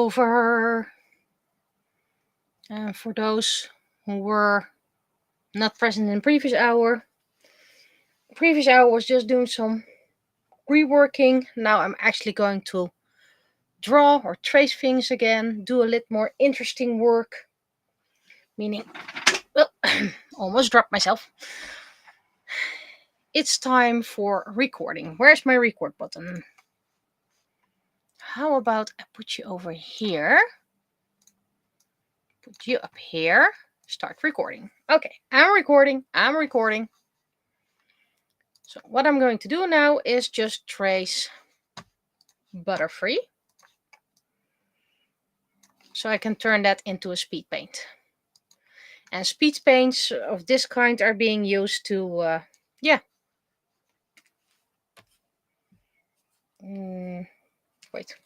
over. For those who were not present in the previous hour was just doing some reworking. Now I'm actually going to draw or trace things again, do a little more interesting work. Meaning, well, almost dropped myself. It's time for recording. Where's my record button? How about I put you over here? Put you up here. Start recording. Okay, I'm recording. So what I'm going to do now is just trace Butterfree. So I can turn that into a speed paint. And speed paints of this kind are being used to, wait.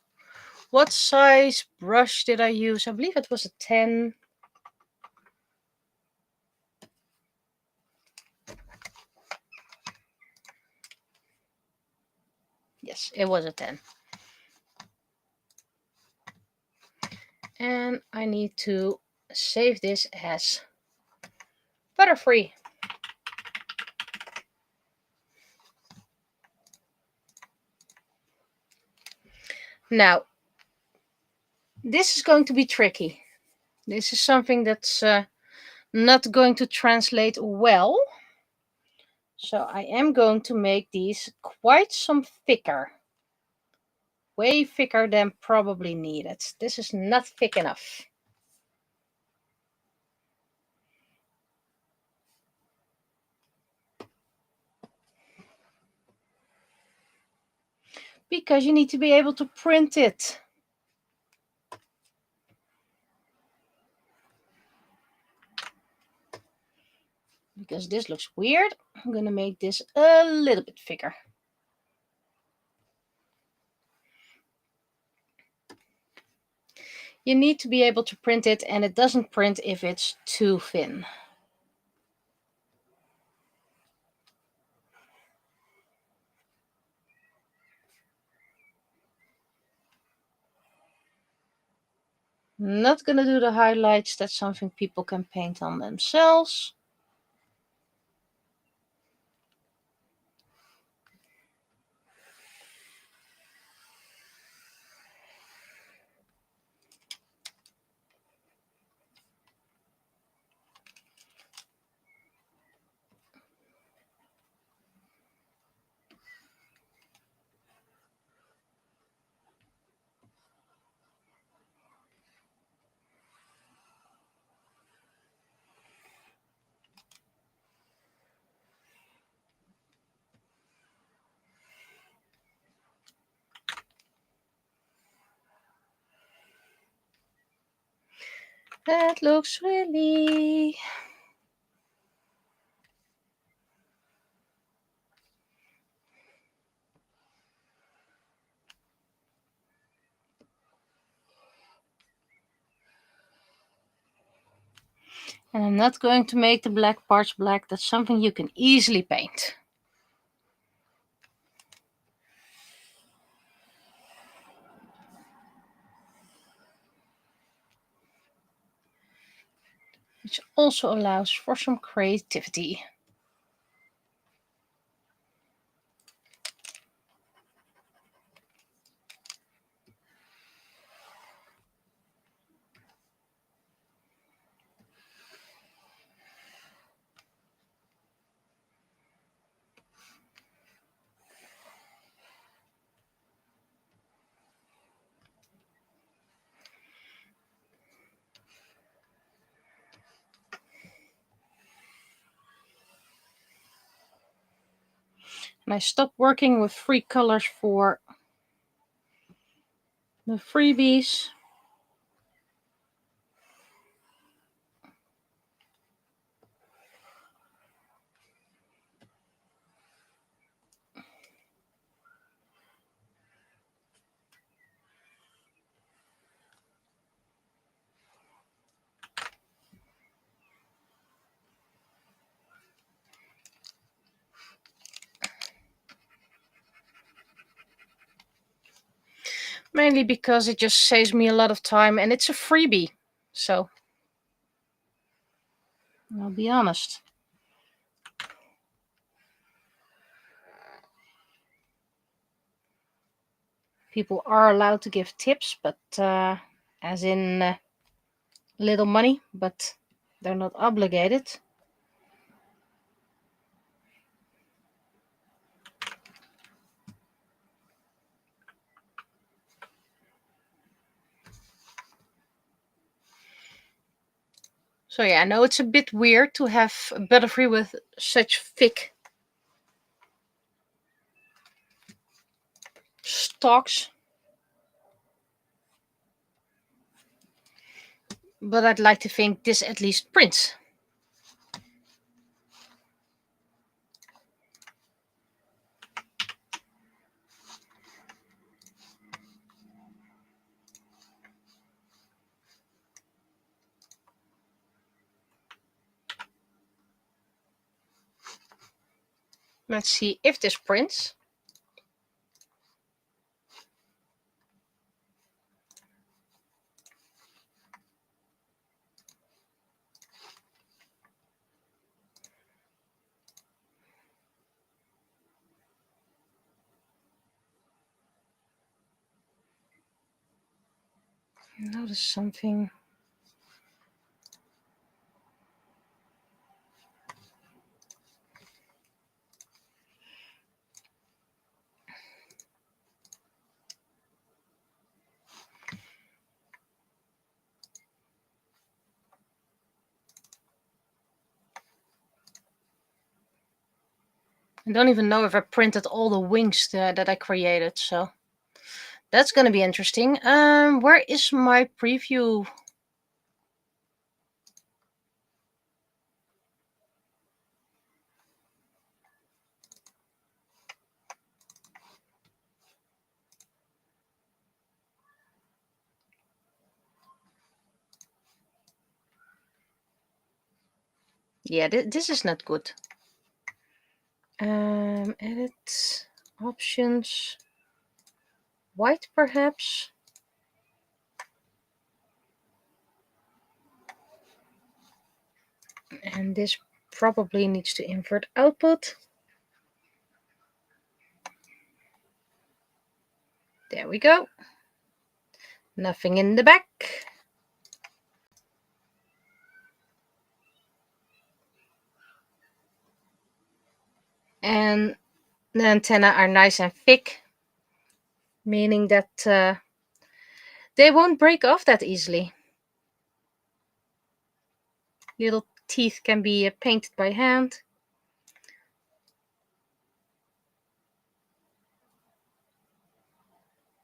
What size brush did I use? I believe it was a 10. Yes, it was a 10. And I need to save this as Butterfree. Now, this is going to be tricky. This is something that's not going to translate well. So I am going to make these quite some thicker. Way thicker than probably needed. This is not thick enough. Because you need to be able to print it. Because this looks weird, I'm going to make this a little bit thicker. You need to be able to print it, and it doesn't print if it's too thin. Not going to do the highlights. That's something people can paint on themselves. That looks really... And I'm not going to make the black parts black. That's something you can easily paint. Which also allows for some creativity. And I stopped working with free colors for the freebies. Mainly because it just saves me a lot of time and it's a freebie. So, I'll be honest. People are allowed to give tips, but as in little money, but they're not obligated. So yeah, I know it's a bit weird to have a Butterfree with such thick stalks. But I'd like to think this at least prints. Let's see if this prints. Notice something. I don't even know if I printed all the wings that I created, so that's going to be interesting. Where is my preview? Yeah, this is not good. Edit, options, white perhaps. And this probably needs to invert output. There we go. Nothing in the back. And the antennae are nice and thick, meaning that they won't break off that easily. Little teeth can be painted by hand.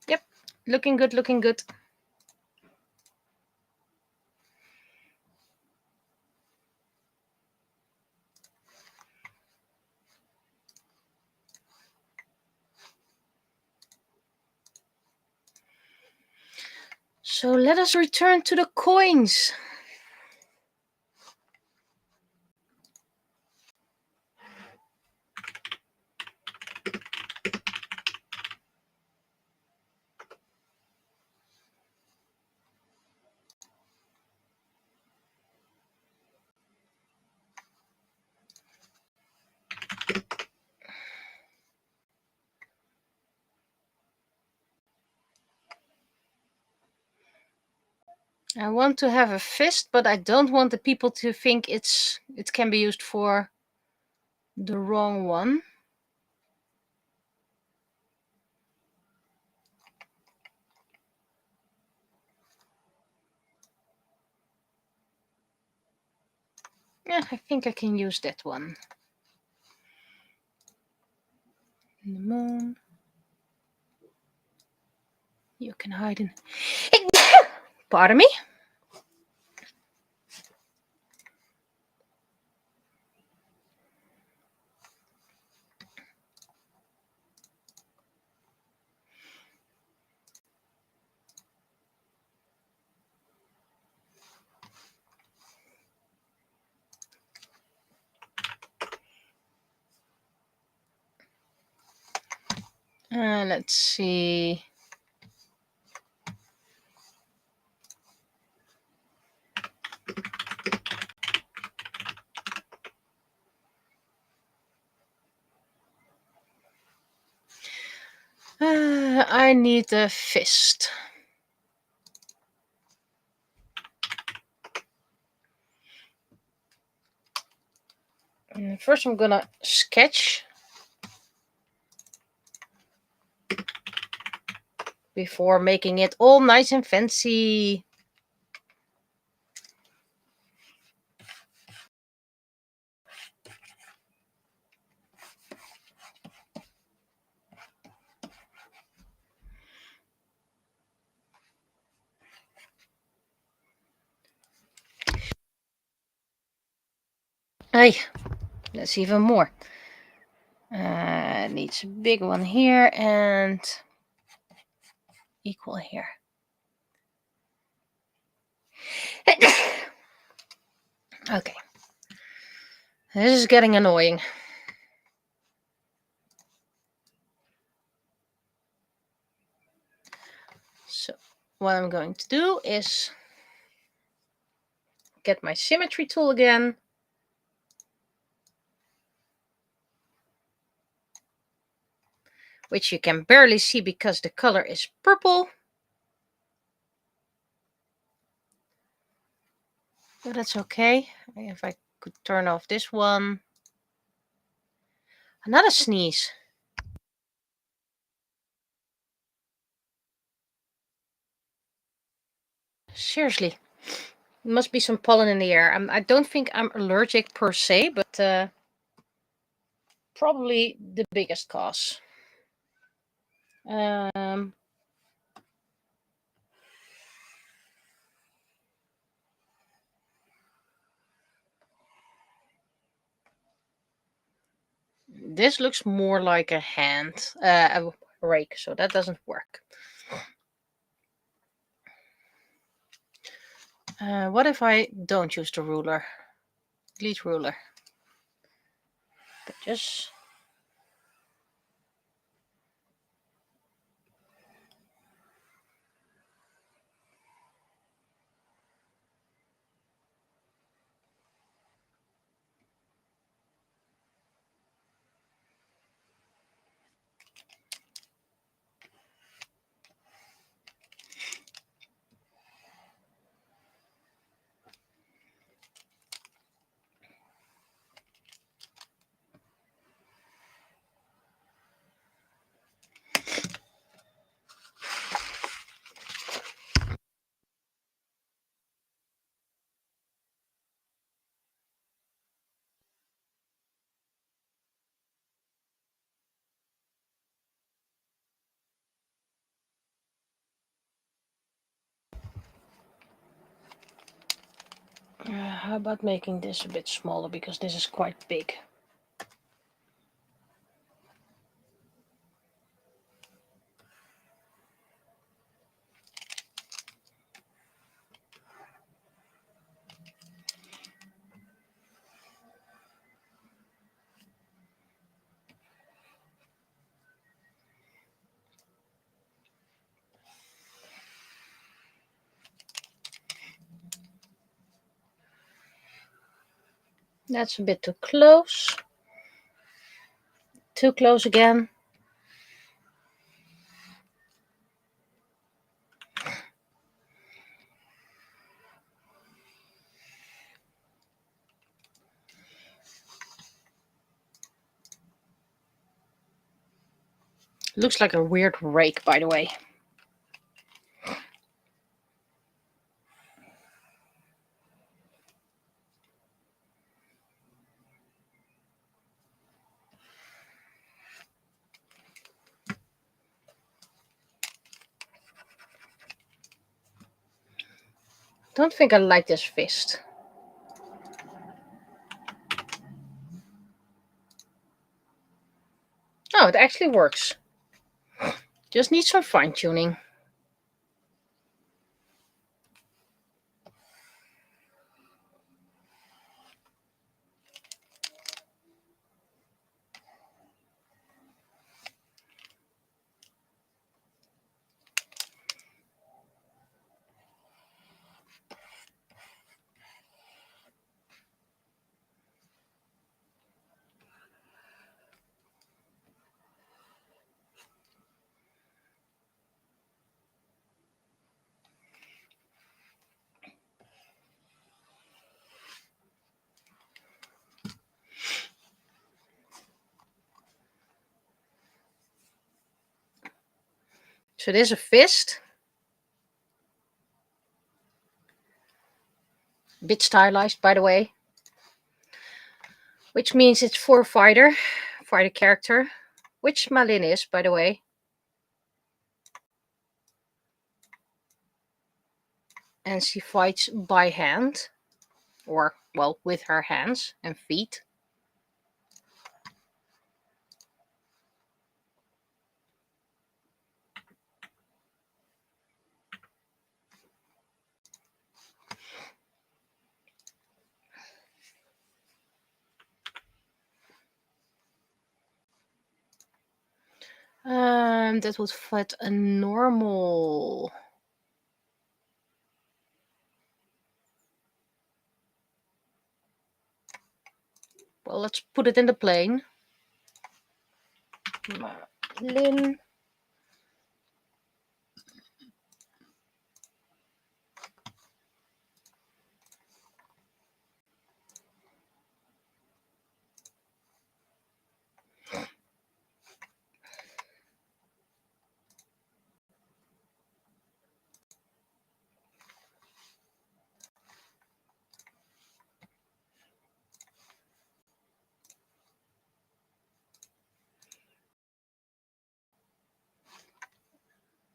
Yep, looking good, looking good. So let us return to the coins. I want to have a fist, but I don't want the people to think it can be used for the wrong one. Yeah, I think I can use that one. In the moon. You can hide in. Pardon me. Let's see. I need a fist. And first I'm gonna sketch before making it all nice and fancy. Hey, that's even more. Needs a big one here and equal here. Okay. This is getting annoying. So what I'm going to do is get my symmetry tool again. Which you can barely see because the color is purple. But that's okay. If I could turn off this one. Another sneeze. Seriously. Must be some pollen in the air. I don't think I'm allergic per se, but probably the biggest cause. This looks more like a hand, a rake, so that doesn't work. What if I don't use the ruler? Delete ruler. But just... how about making this a bit smaller, because this is quite big. That's a bit too close. Too close again. Looks like a weird rake, by the way. Don't think I like this fist. Oh, it actually works. Just needs some fine tuning. So it is a fist. A bit stylized, by the way. Which means it's for a fighter character. Which Malin is, by the way. And she fights by hand. Or, well, with her hands and feet. That would fit a normal. Well, let's put it in the plane. Malin.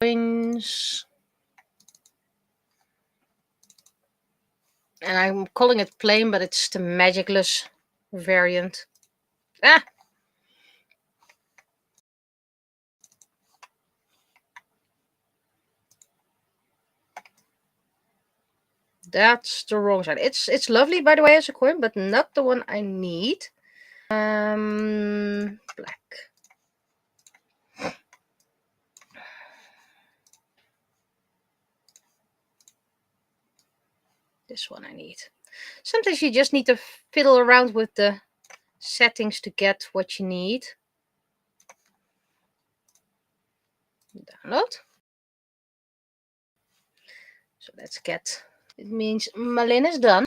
Coins. And I'm calling it plain, but it's the magicless variant. Ah! That's the wrong side. It's lovely, by the way, as a coin, but not the one I need. Black. This one I need. Sometimes you just need to fiddle around with the settings to get what you need. Download. So let's get. It means Malin is done.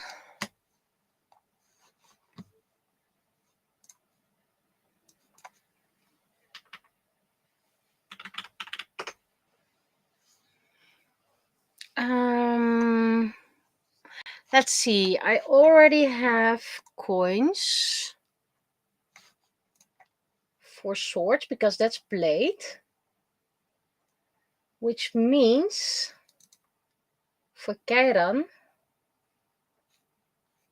Let's see. I already have coins for swords because that's blade. Which means for Keiran,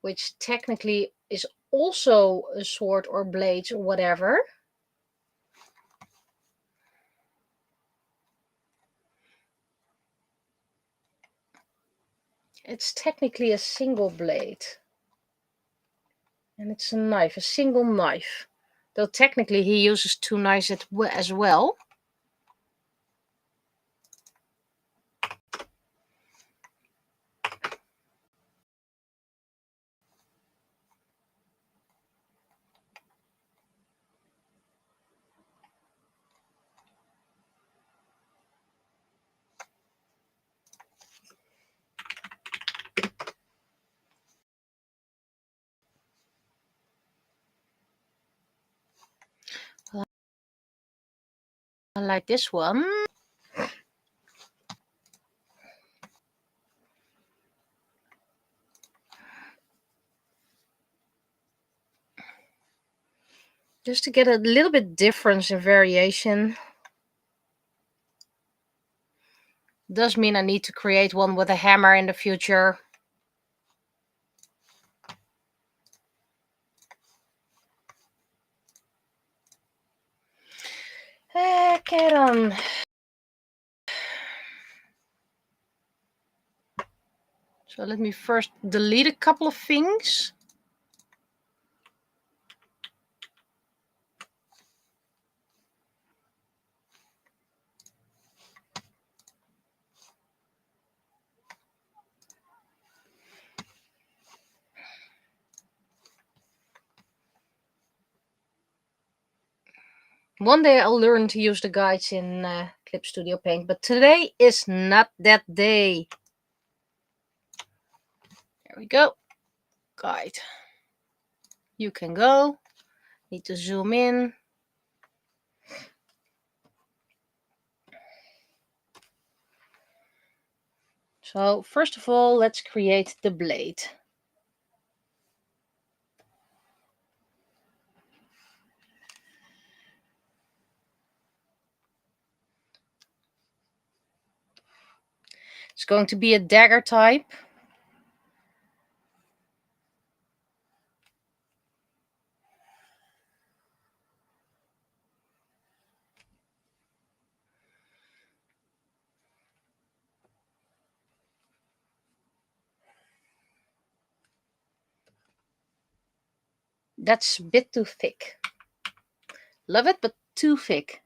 which technically is also a sword or blade or whatever. It's technically a single blade. And it's a knife, a single knife. Though technically he uses two knives as well. Like this one. Just to get a little bit difference in variation. Does mean I need to create one with a hammer in the future. Okay then. So let me first delete a couple of things. One day I'll learn to use the guides in Clip Studio Paint, but today is not that day. There we go. Guide. You can go. Need to zoom in. So first of all, let's create the blade. It's going to be a dagger type. That's a bit too thick. Love it, but too thick.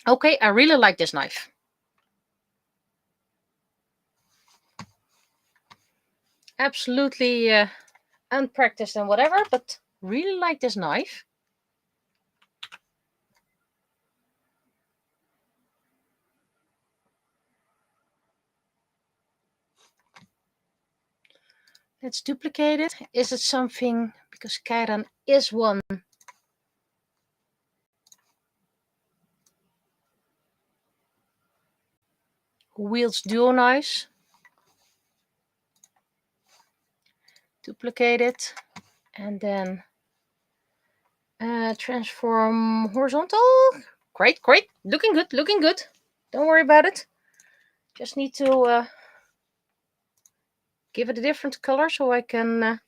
Okay, I really like this knife. Absolutely unpracticed and whatever, but really like this knife. Let's duplicate it. Is it something, because Kairan is one who wields dual knives. Duplicate it and then transform horizontal. Great, great. Looking good, looking good. Don't worry about it. Just need to give it a different color so I can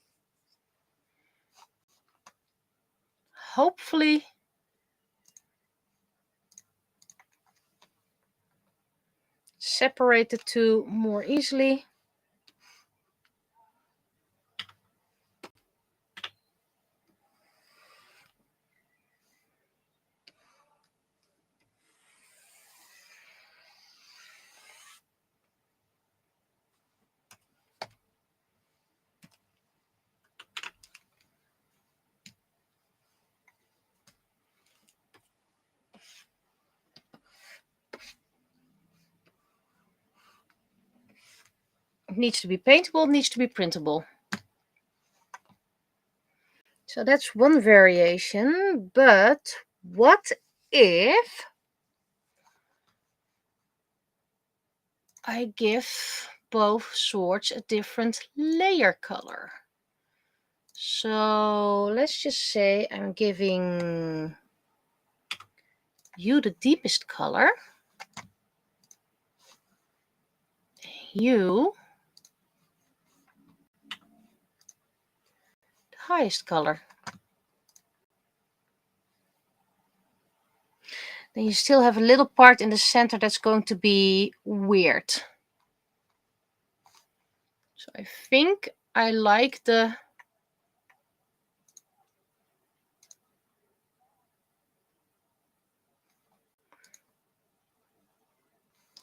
hopefully separate the two more easily. It needs to be paintable, it needs to be printable. So that's one variation, but what if I give both swords a different layer color? So let's just say I'm giving you the deepest color, you the highest color. Then you still have a little part in the center that's going to be weird. So I think I like the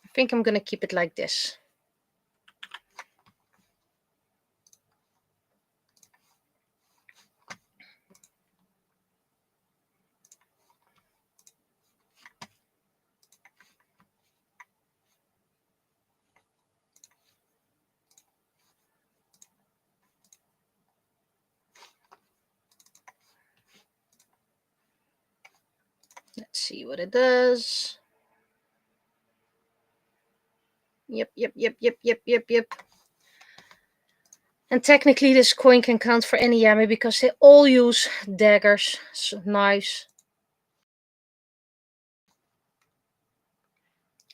I think I'm gonna keep it like this. Let's see what it does. Yep. And technically this coin can count for any yami because they all use daggers, knives.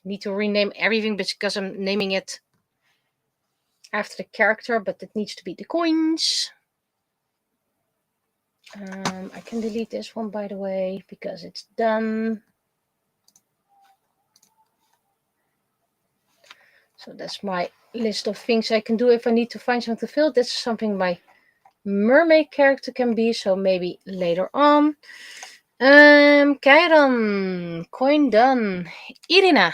Need to rename everything because I'm naming it after the character, but it needs to be the coins. I can delete this one, by the way, because it's done. So that's my list of things I can do if I need to find something to fill. That's something my mermaid character can be, so maybe later on. Kairan, coin done. Irina.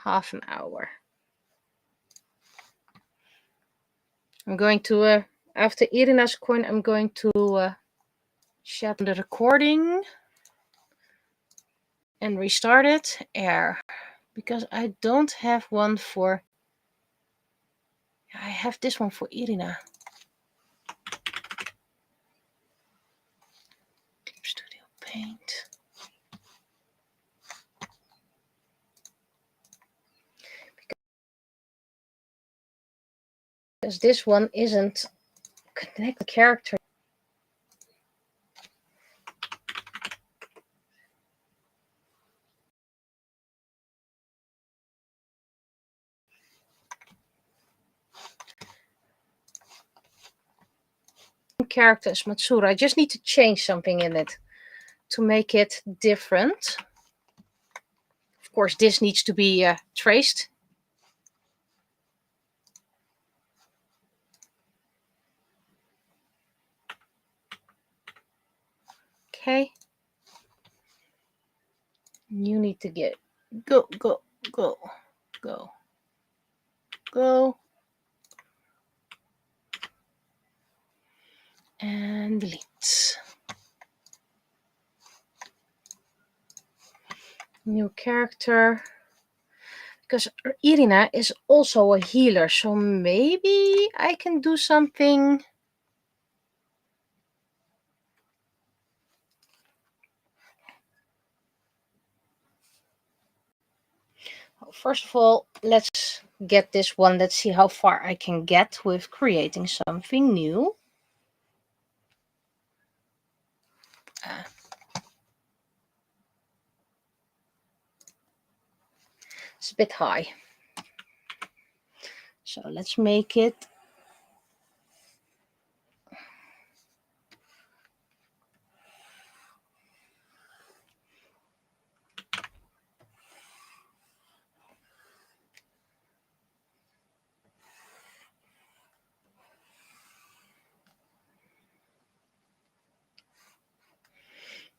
Half an hour. I'm going to, after Irina's coin, I'm going to shut the recording. and restart it. Air. Because I don't have one for... I have this one for Irina. Clip Studio Paint. Because this one isn't connected character. Character is Matsura. I just need to change something in it to make it different. Of course, this needs to be traced. Okay. You need to get go. And delete. New character. Because Irina is also a healer, so maybe I can do something. First of all, let's get this one. Let's see how far I can get with creating something new. It's a bit high. So let's make it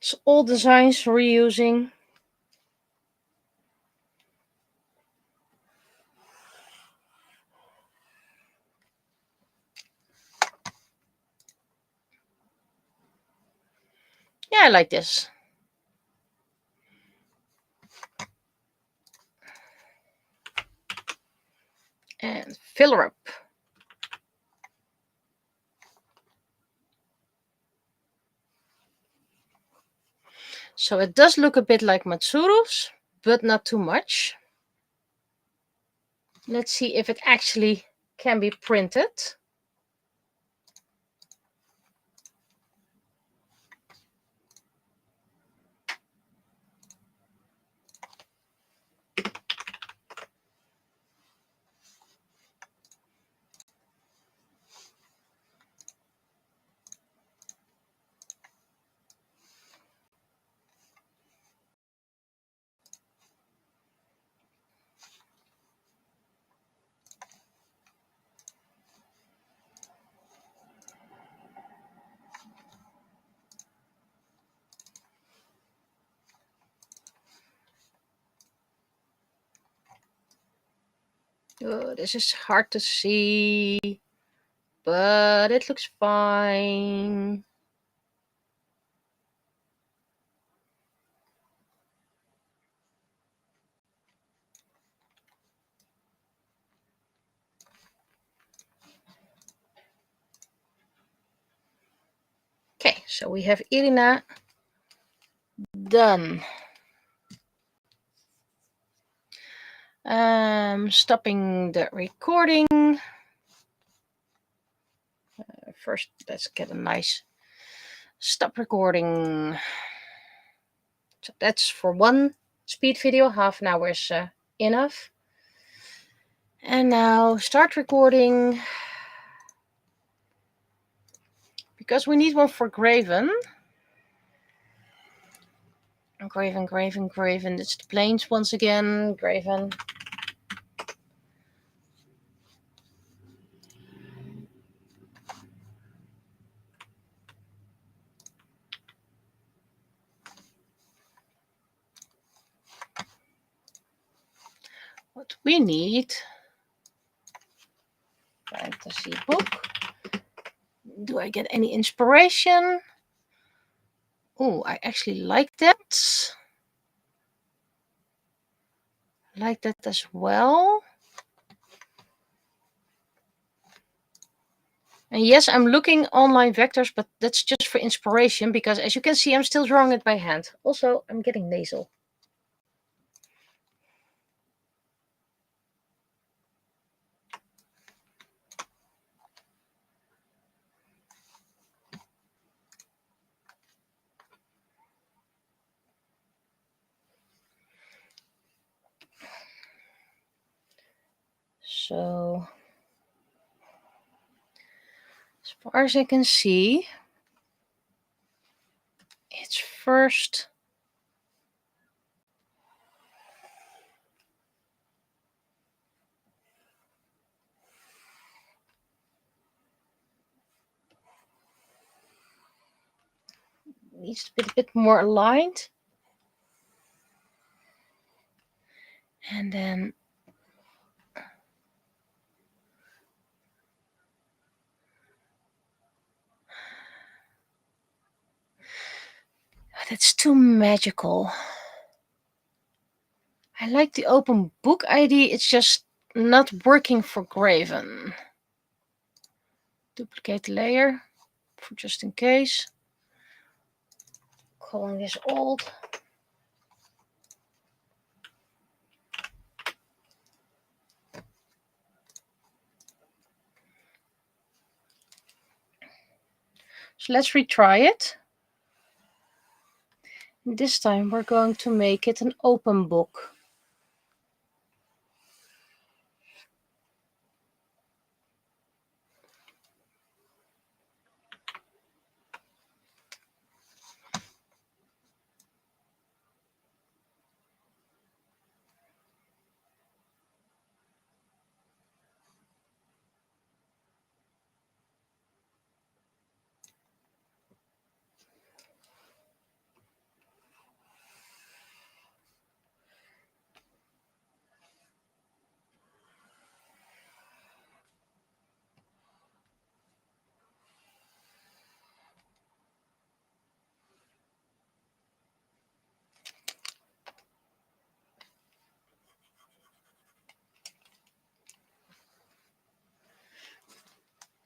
it's all designs reusing. Yeah, I like this. And fill her up. So it does look a bit like Matsuru's, but not too much. Let's see if it actually can be printed. Oh, this is hard to see, but it looks fine. Okay, so we have Irina done. Stopping the recording. First, let's get a nice stop recording. So that's for one speed video. Half an hour is enough. And now start recording. Because we need one for Graven. Graven. It's the planes once again. Graven. What we need, fantasy book. Do I get any inspiration? Oh, I actually like that. like that as well. And yes, I'm looking online vectors, but that's just for inspiration because as you can see, I'm still drawing it by hand. Also, I'm getting nasal. So, as far as I can see, it's first needs to be a bit more aligned. And then that's too magical. I like the open book ID. It's just not working for Graven. Duplicate the layer for just in case. Calling this old. So let's retry it. This time we're going to make it an open book.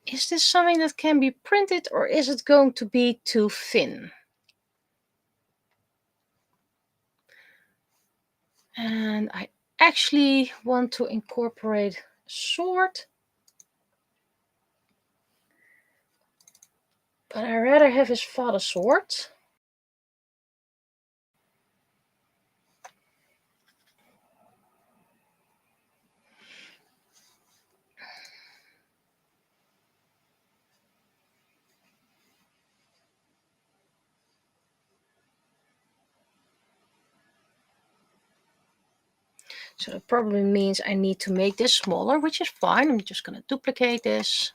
Is this something that can be printed or is it going to be too thin? And I actually want to incorporate a sword. But I'd rather have his father's sword. So that probably means I need to make this smaller, which is fine. I'm just going to duplicate this.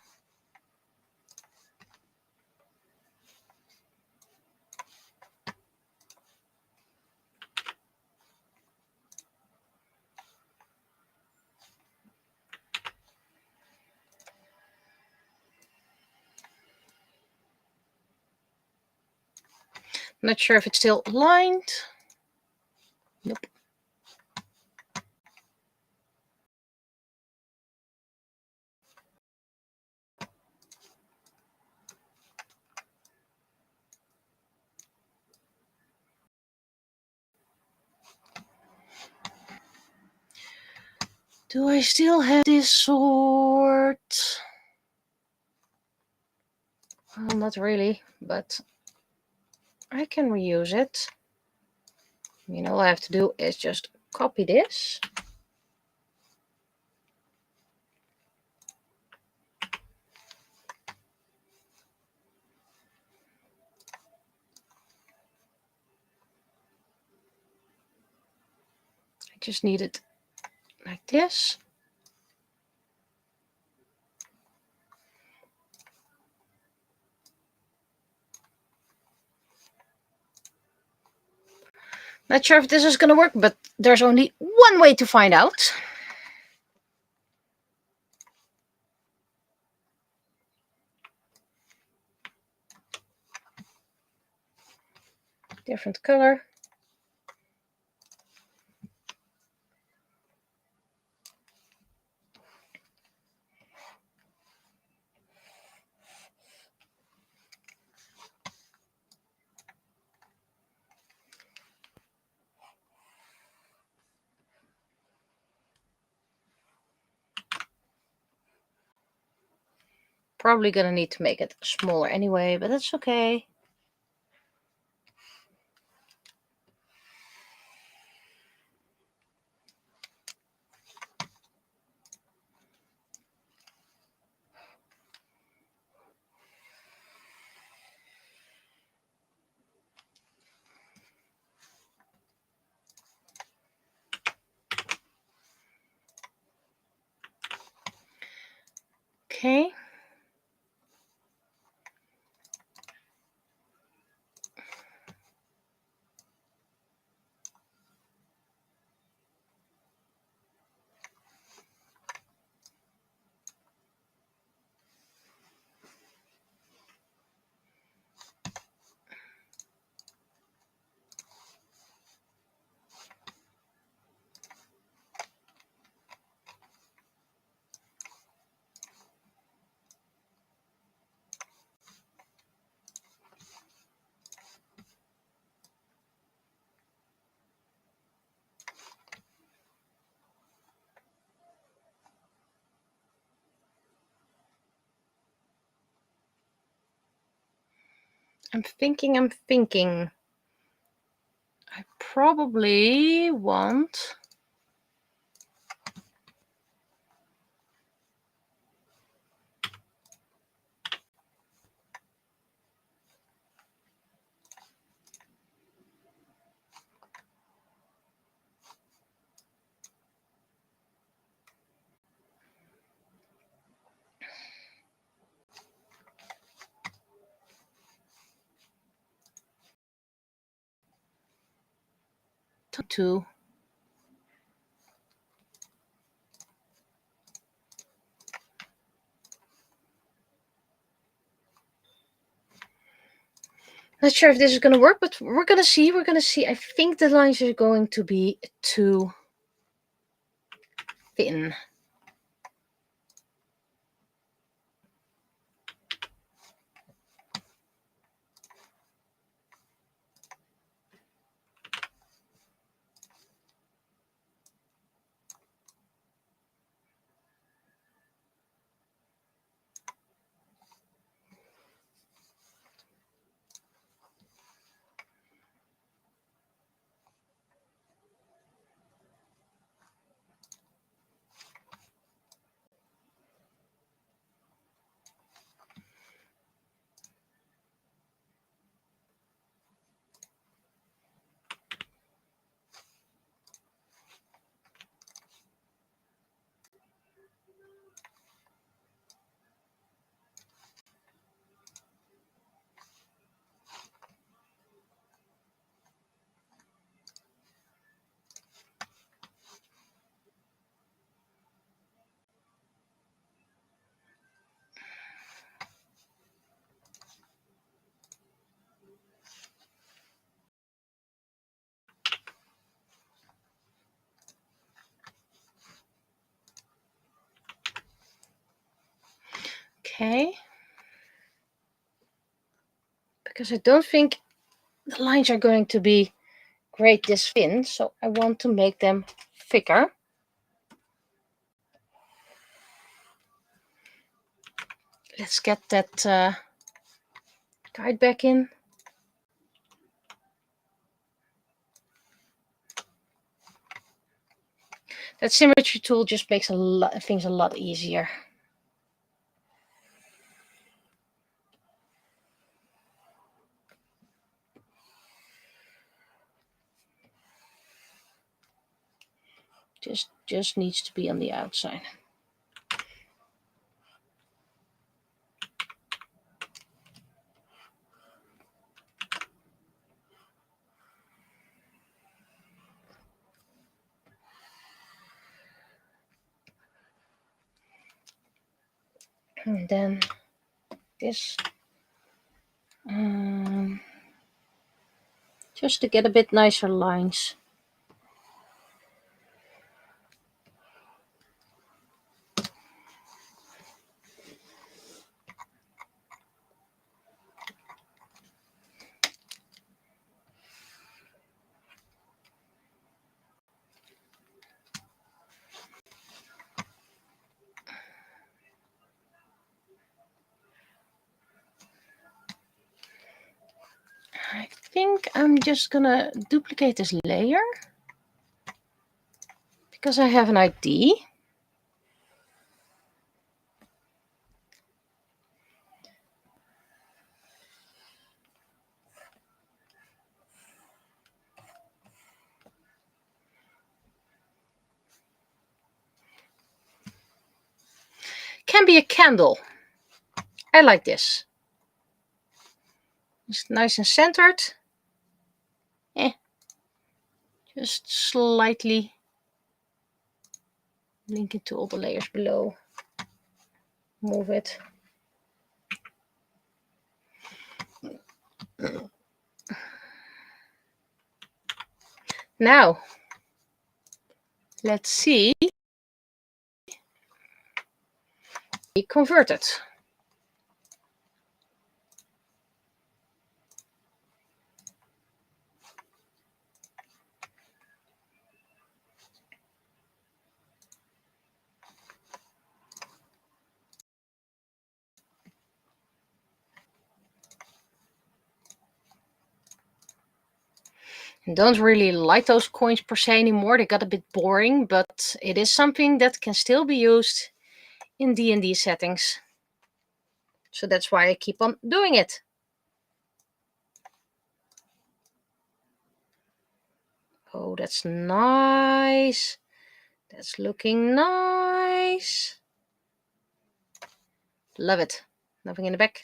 Not sure if it's still aligned. Nope. Do I still have this sword? Well, not really, but I can reuse it. You know, all I have to do is just copy this. I just need it like this. Not sure if this is going to work, but there's only one way to find out. Different color. Probably gonna need to make it smaller anyway, but that's okay. Okay. I'm thinking. I probably want... to... Not sure if this is going to work, but we're going to see. We're going to see. I think the lines are going to be too thin. Okay. Because I don't think the lines are going to be great this thin, so I want to make them thicker. Let's get that guide back in. That symmetry tool just makes things a lot easier. Just needs to be on the outside. And then this, just to get a bit nicer lines. think I'm just gonna duplicate this layer because I have an idea. Can be a candle. I like this. It's nice and centered. Just slightly link it to all the layers below. Move it. Now, let's see. Convert it. Don't really like those coins per se anymore. They got a bit boring, but it is something that can still be used in D&D settings. So that's why I keep on doing it. Oh, that's nice. That's looking nice. Love it. Nothing in the back.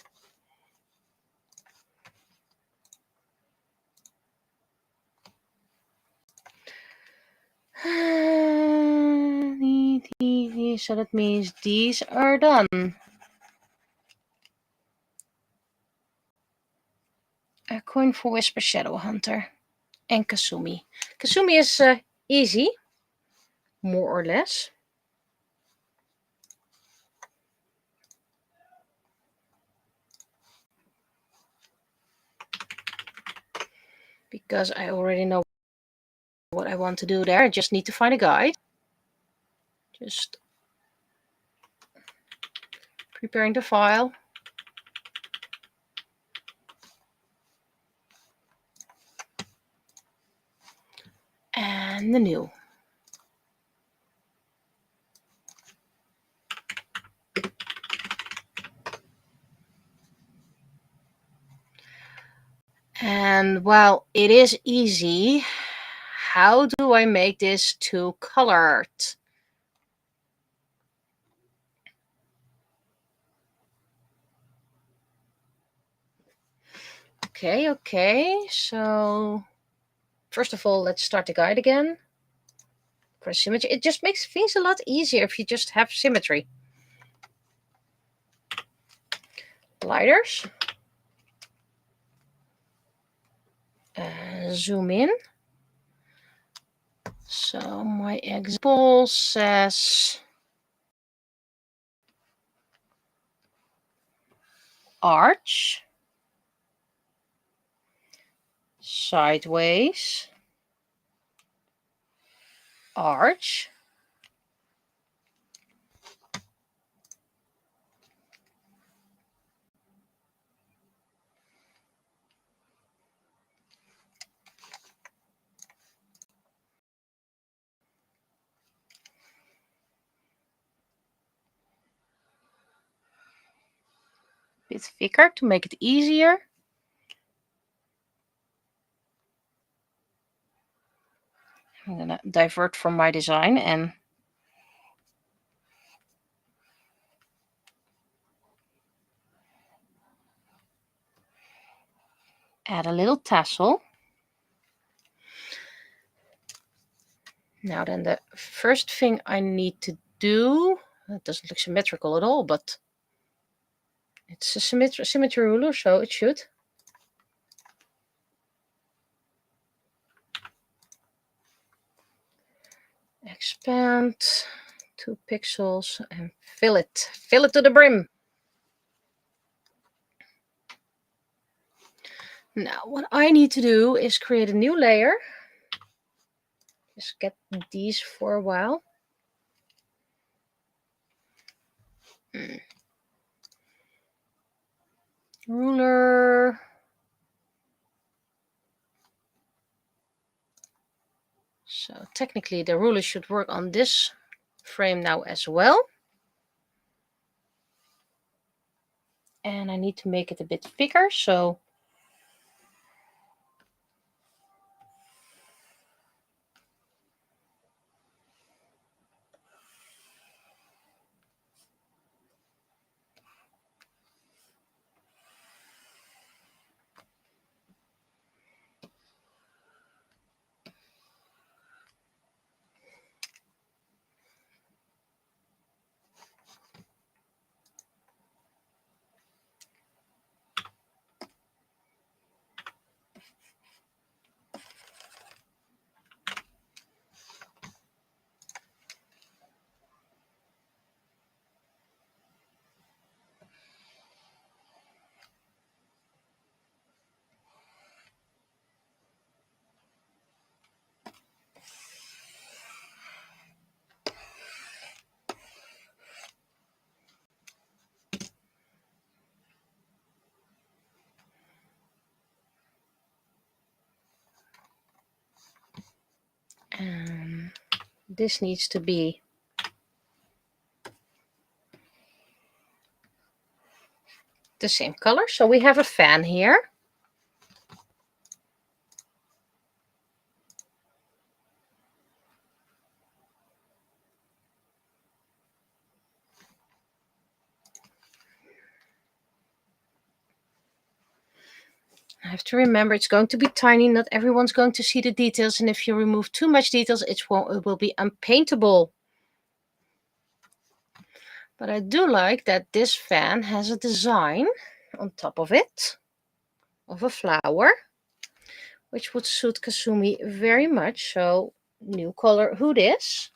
So that means these are done. A coin for Whisper Shadow Hunter and Kasumi. Kasumi is easy, more or less. Because I already know what I want to do there. I just need to find a guide. Just preparing the file. And the new. And while it is easy, how do I make this two colored? Okay. So first of all, let's start the guide again. Press symmetry. It just makes things a lot easier if you just have symmetry. Gliders. Zoom in. So my example says arch, sideways, arch, bit thicker to make it easier. I'm gonna divert from my design and add a little tassel. Now then, the first thing I need to do, it doesn't look symmetrical at all, but it's a symmetry ruler, so it should. Expand 2 pixels and fill it to the brim. Now what I need to do is create a new layer. Just get these for a while. Ruler. So technically the ruler should work on this frame now as well. And I need to make it a bit bigger, so this needs to be the same color. So we have a fan here. I have to remember it's going to be tiny. Not everyone's going to see the details. And if you remove too much details, it will be unpaintable. But I do like that this fan has a design on top of it of a flower, which would suit Kasumi very much. So new color, who this?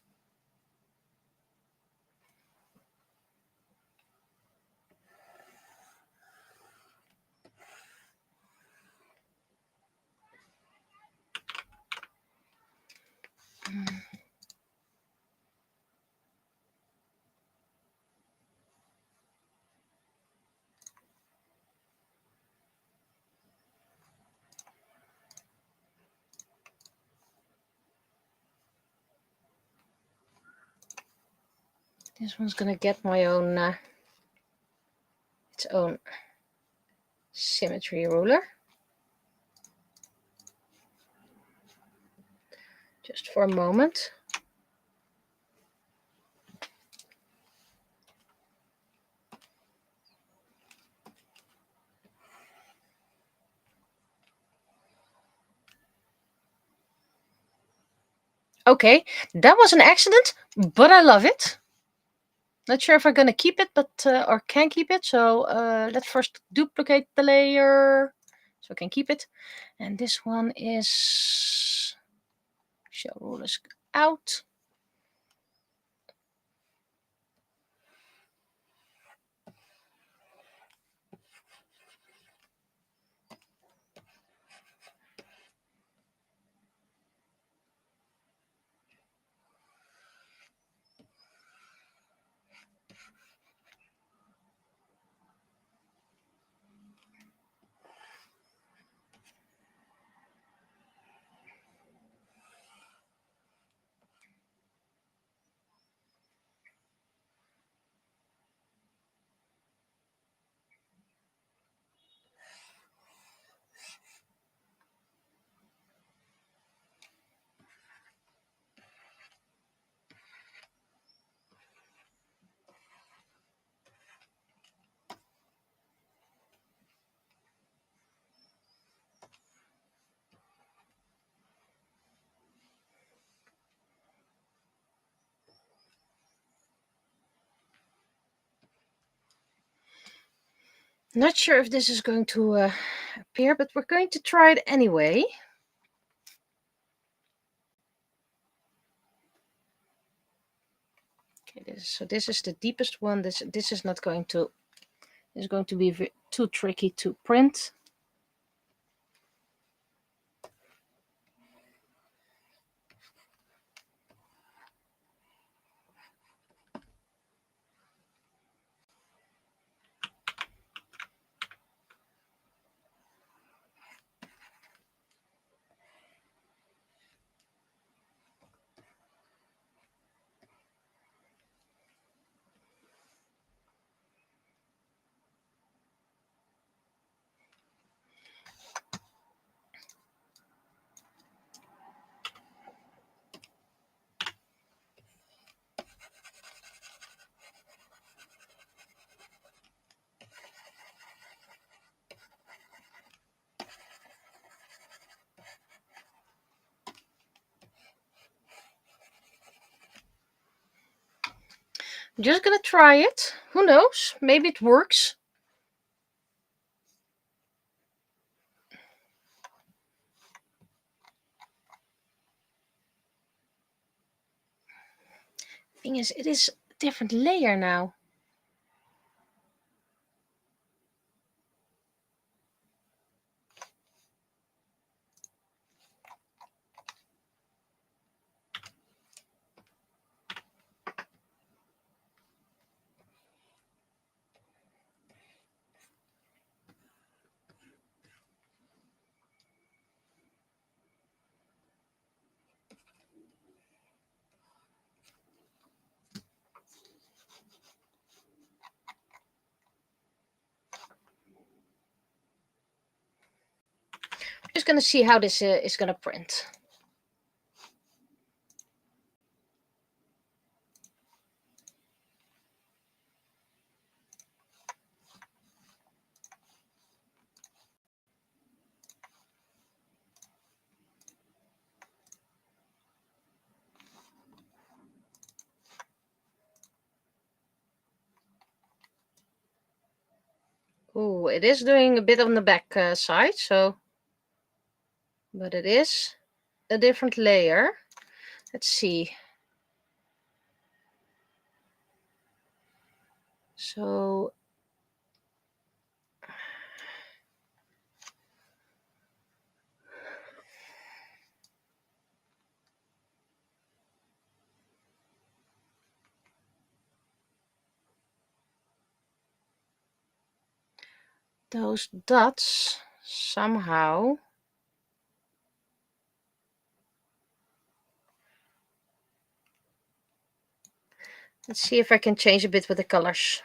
This one's gonna get my own its own symmetry ruler. Just for a moment. Okay, that was an accident, but I love it. Not sure if I'm gonna keep it, but or can keep it. So let's first duplicate the layer so I can keep it. And this one is show rulers out. Not sure if this is going to appear, but we're going to try it anyway. Okay, so this is the deepest one. This is not going to. This is going to be too tricky to print. I'm just gonna try it. Who knows? Maybe it works. Thing is, it is a different layer now. Just gonna see how this is gonna print. Oh, it is doing a bit on the back side, so, but it is a different layer. Let's see. So those dots somehow let's see if I can change a bit with the colors.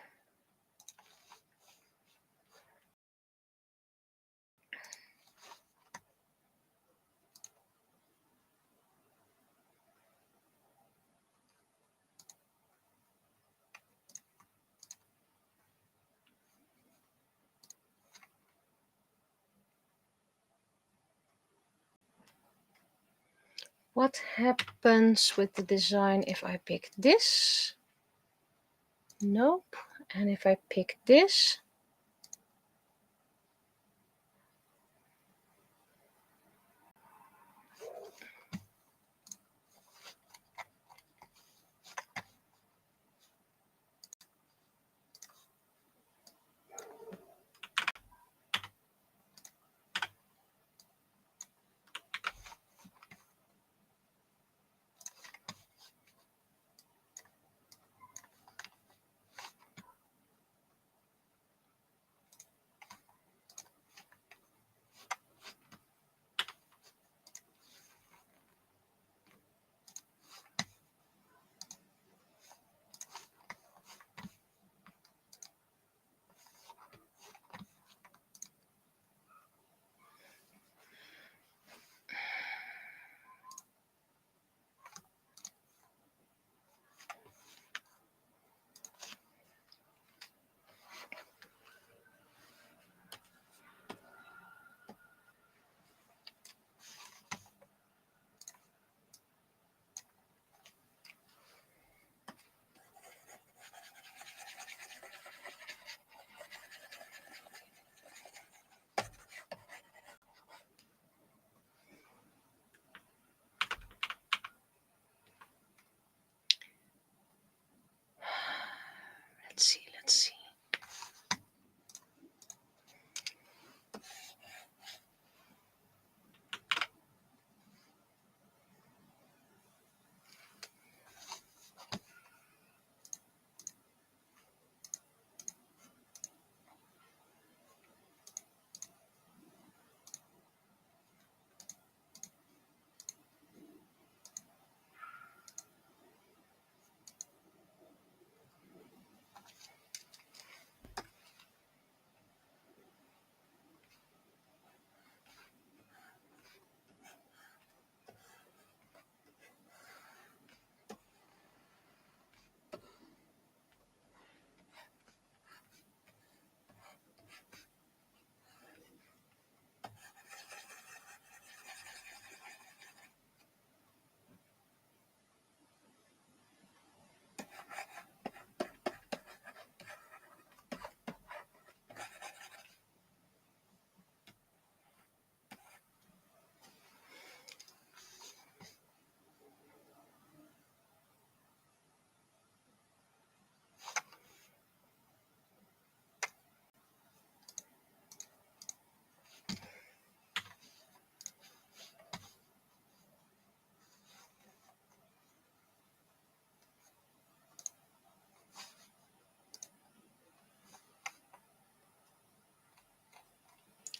What happens with the design if I pick this? Nope. And if I pick this?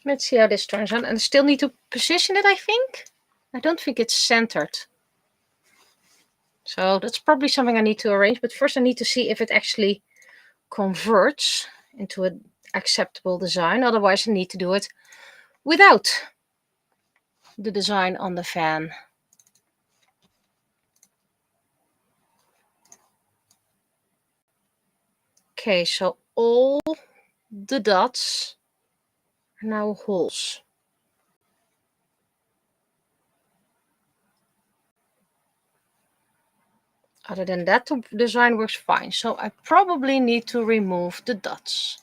Let's see how this turns out. And I still need to position it, I think. I don't think it's centered. So that's probably something I need to arrange. But first I need to see if it actually converts into an acceptable design. Otherwise I need to do it without the design on the fan. Okay, so all the dots are now holes. Other than that, the design works fine. So I probably need to remove the dots.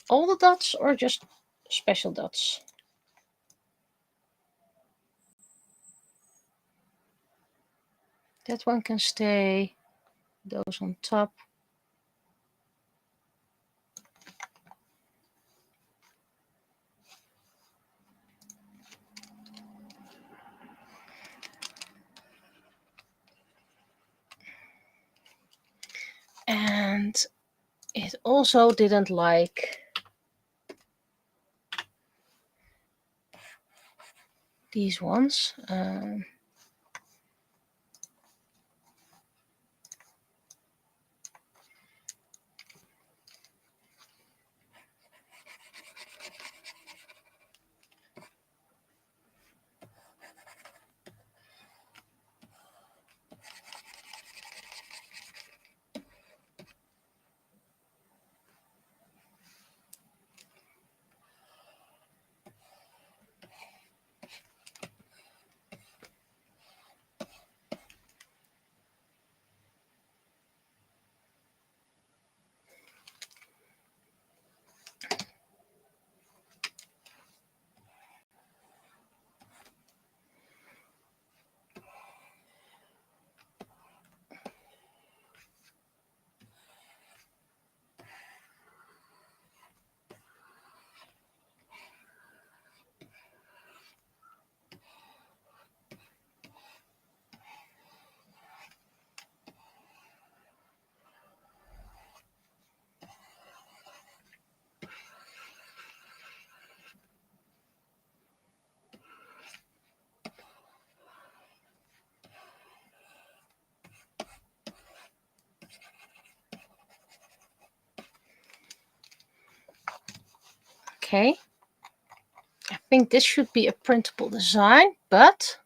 All the dots or just special dots? That one can stay. Those on top. And it also didn't like these ones. Okay. I think this should be a printable design, but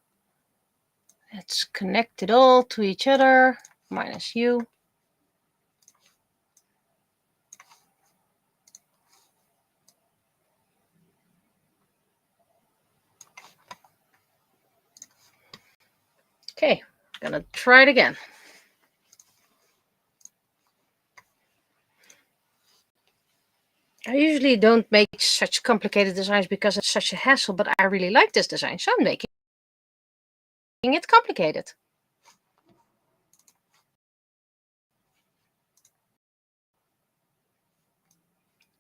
let's connect it all to each other, minus U. Okay, gonna try it again. I usually don't make such complicated designs because it's such a hassle, but I really like this design, so I'm making it complicated.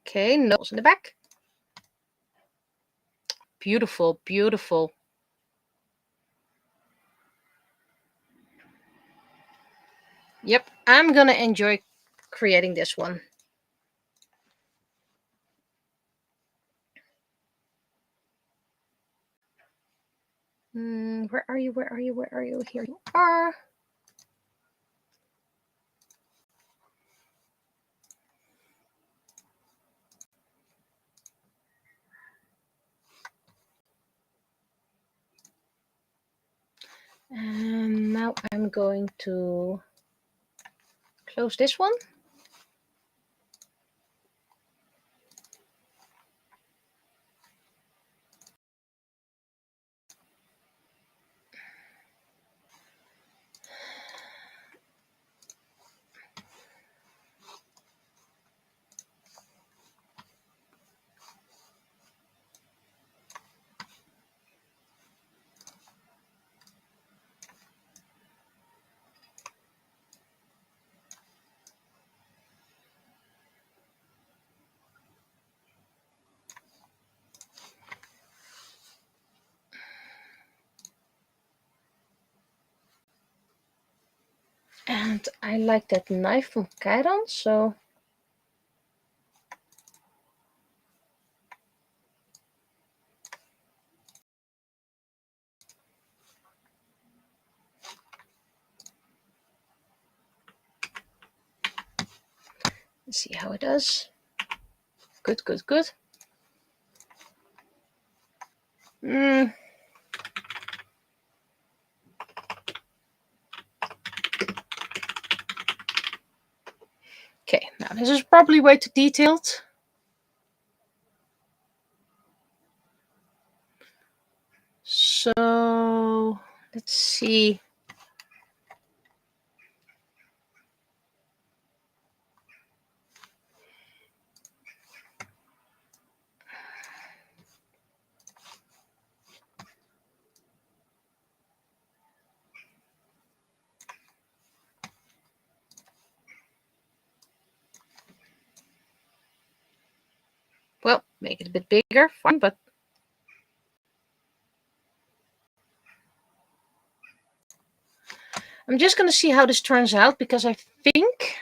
Okay, nose in the back. Beautiful, beautiful. Yep, I'm gonna enjoy creating this one. Where are you? Where are you? Where are you? Here you are. And now I'm going to close this one. And I like that knife from Kairon, so let's see how it does. Good, good, good. Okay, now this is probably way too detailed. So let's see. Well, make it a bit bigger, fine, but I'm just going to see how this turns out because I think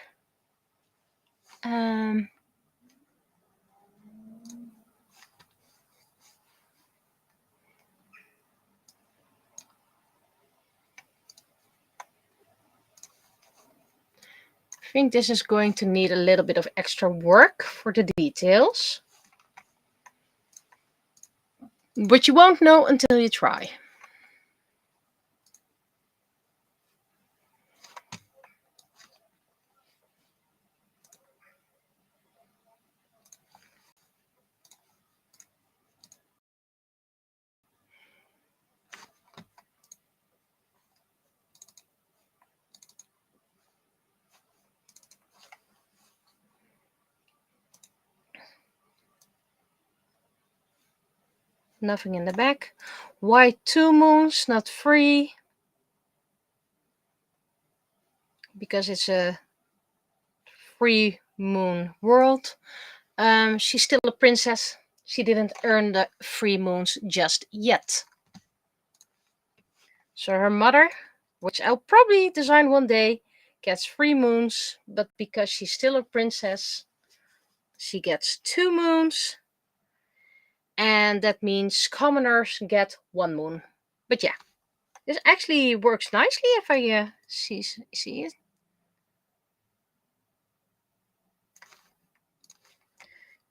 this is going to need a little bit of extra work for the details. But you won't know until you try. Nothing in the back. Why 2 moons, not 3? Because it's a 3 moon world. She's still a princess. She didn't earn the 3 moons just yet. So her mother, which I'll probably design one day, gets 3 moons, but because she's still a princess, she gets 2 moons. And that means commoners get 1 moon. But yeah, this actually works nicely if I see it.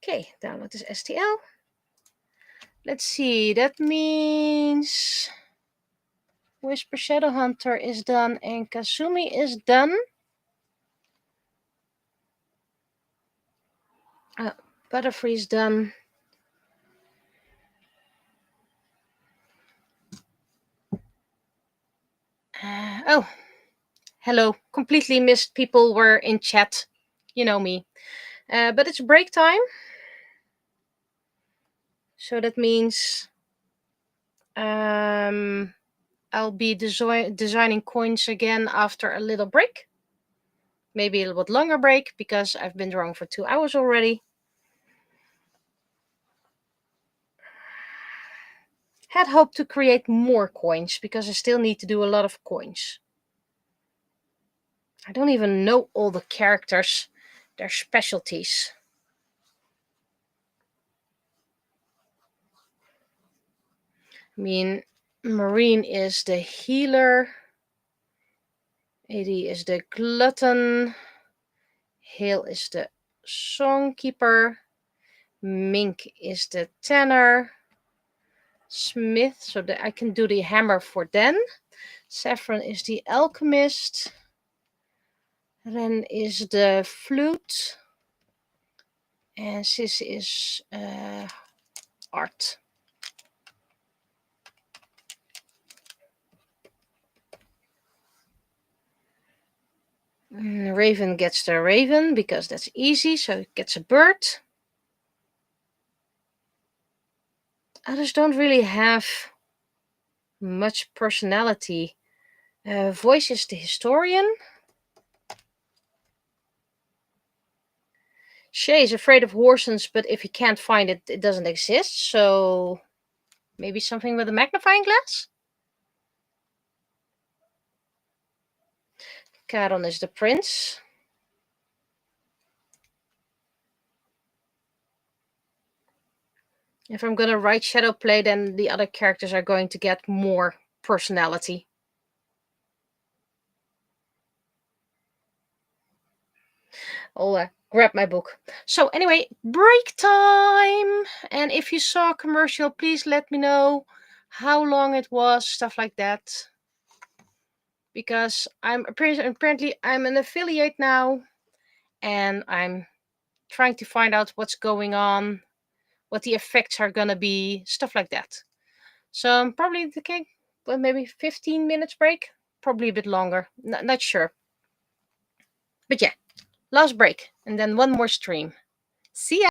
Okay, download this STL. Let's see, that means Whisper Shadowhunter is done and Kazumi is done. Butterfree is done. Oh, hello. Completely missed people were in chat. You know me. But it's break time. So that means I'll be designing coins again after a little break. Maybe a little bit longer break because I've been drawing for 2 hours already. Had hoped to create more coins because I still need to do a lot of coins. I don't even know all the characters, their specialties. I mean, Marine is the healer. AD is the glutton. Hale is the songkeeper. Mink is the tenor. Smith, so that I can do the hammer for Den. Saffron is the alchemist. Ren is the flute. And Sis is art. Raven gets the raven because that's easy, so it gets a bird. Others don't really have much personality. Voice is the historian. Shay is afraid of horses, but if he can't find it, it doesn't exist. So maybe something with a magnifying glass? Charon is the prince. If I'm going to write shadow play, then the other characters are going to get more personality. I'll grab my book. So anyway, break time. And if you saw a commercial, please let me know how long it was, stuff like that. Because apparently I'm an affiliate now, and I'm trying to find out what's going on, what the effects are gonna be, stuff like that. So I'm probably thinking, well, maybe 15 minutes break, probably a bit longer, not sure. But yeah, last break, and then one more stream. See ya.